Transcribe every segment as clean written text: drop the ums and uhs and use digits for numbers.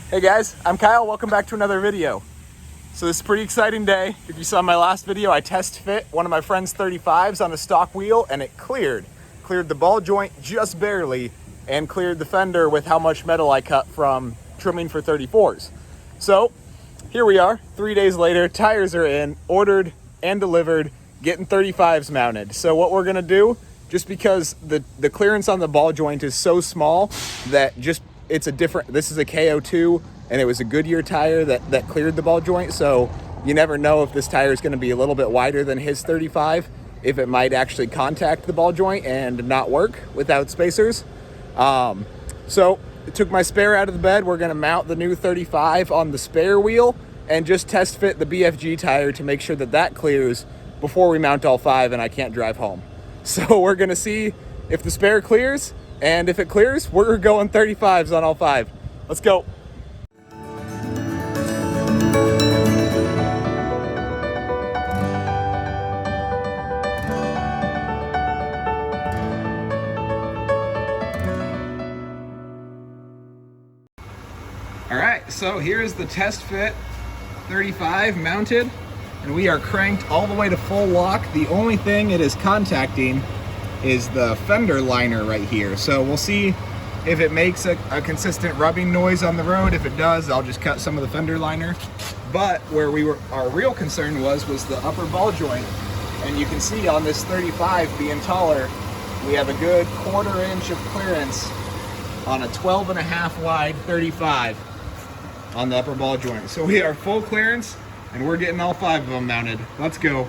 Hey guys, I'm Kyle. Welcome back to another video. So this is a pretty exciting day. If you saw my last video, I test fit one of my friend's 35s on a stock wheel and it cleared. Cleared the ball joint just barely and cleared the fender with how much metal I cut from trimming for 34s. So here we are, 3 days later, tires are in, ordered and delivered, getting 35s mounted. So what we're gonna do, just because the clearance on the ball joint is so small that this is a KO2 and it was a Goodyear tire that cleared the ball joint. So you never know if this tire is going to be a little bit wider than his 35, if it might actually contact the ball joint and not work without spacers. So I took my spare out of the bed. We're going to mount the new 35 on the spare wheel and just test fit the BFG tire to make sure that clears before we mount all 5 and I can't drive home. So we're going to see if the spare clears. And if it clears, we're going 35s on all 5. Let's go. All right, so here's the test fit 35 mounted, and we are cranked all the way to full lock. The only thing it is contacting is the fender liner right here. So we'll see if it makes a consistent rubbing noise on the road. If it does, I'll just cut some of the fender liner. But where our real concern was the upper ball joint. And you can see on this 35 being taller, we have a good 1/4 inch of clearance on a 12.5 wide 35 on the upper ball joint. So we are full clearance and we're getting all 5 of them mounted. Let's go.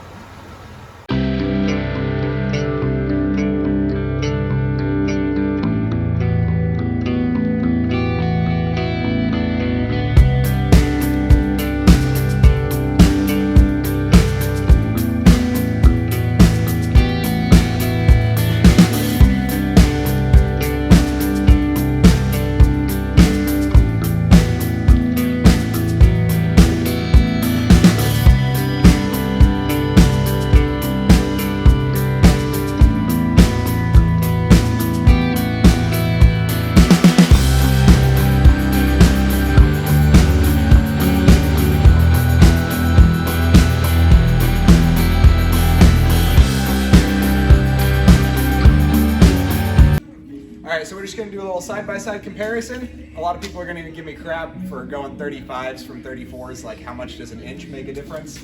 All right, so we're just gonna do a little side-by-side comparison. A lot of people are gonna give me crap for going 35s from 34s, like how much does an inch make a difference?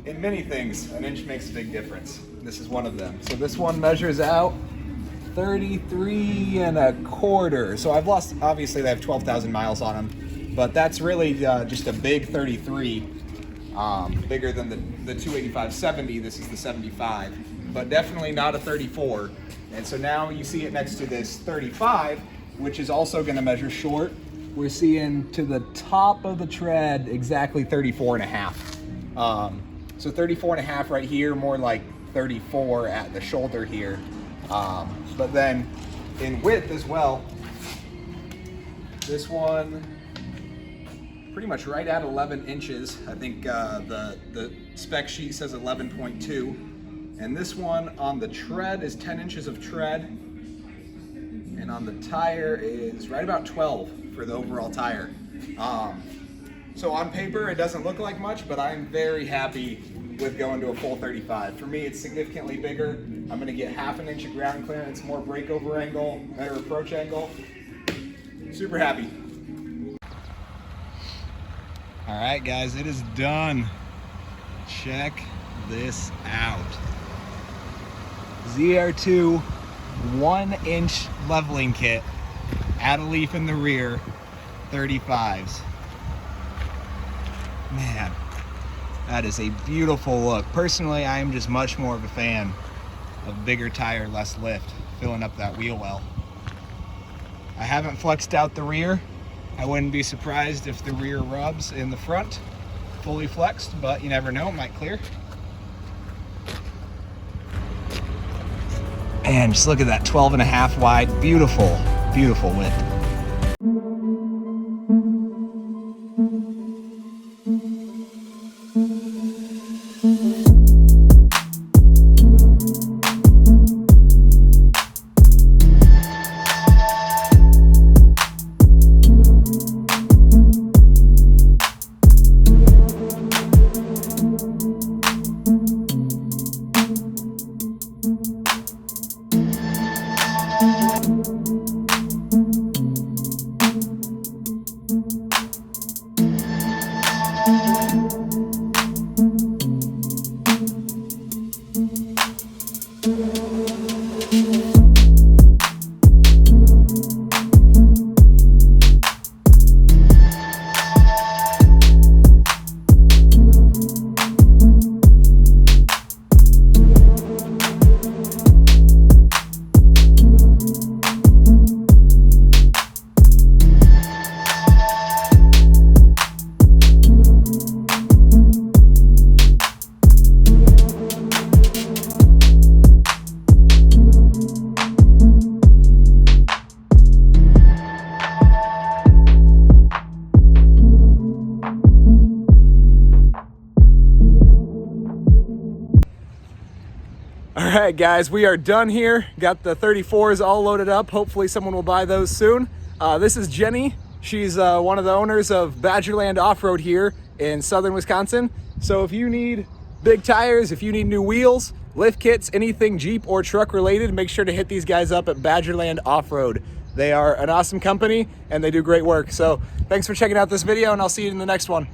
In many things, an inch makes a big difference. This is one of them. So this one measures out 33.25. So I've lost, obviously they have 12,000 miles on them, but that's really just a big 33, bigger than the 285/70. This is the 75, but definitely not a 34. And so now you see it next to this 35, which is also going to measure short. We're seeing to the top of the tread exactly 34.5. So 34.5 right here, more like 34 at the shoulder here. But then in width as well, this one pretty much right at 11 inches. I think the spec sheet says 11.2. And this one on the tread is 10 inches of tread. And on the tire is right about 12 for the overall tire. So on paper, it doesn't look like much, but I'm very happy with going to a full 35. For me, it's significantly bigger. I'm gonna get 1/2 inch of ground clearance, more breakover angle, better approach angle. Super happy. All right, guys, it is done. Check this out. ZR2 1-inch leveling kit, add a leaf in the rear, 35s. Man, that is a beautiful look. Personally, I am just much more of a fan of bigger tire, less lift, filling up that wheel well. I haven't flexed out the rear. I wouldn't be surprised if the rear rubs in the front fully flexed, but you never know, it might clear. And just look at that 12.5 wide, beautiful, beautiful width. All right, guys, we are done here. Got the 34s all loaded up. Hopefully someone will buy those soon. This is Jenny. She's one of the owners of Badgerland Offroad here in southern Wisconsin. So if you need big tires, if you need new wheels, lift kits, anything Jeep or truck related, make sure to hit these guys up at Badgerland Offroad. They are an awesome company and they do great work. So thanks for checking out this video, and I'll see you in the next one.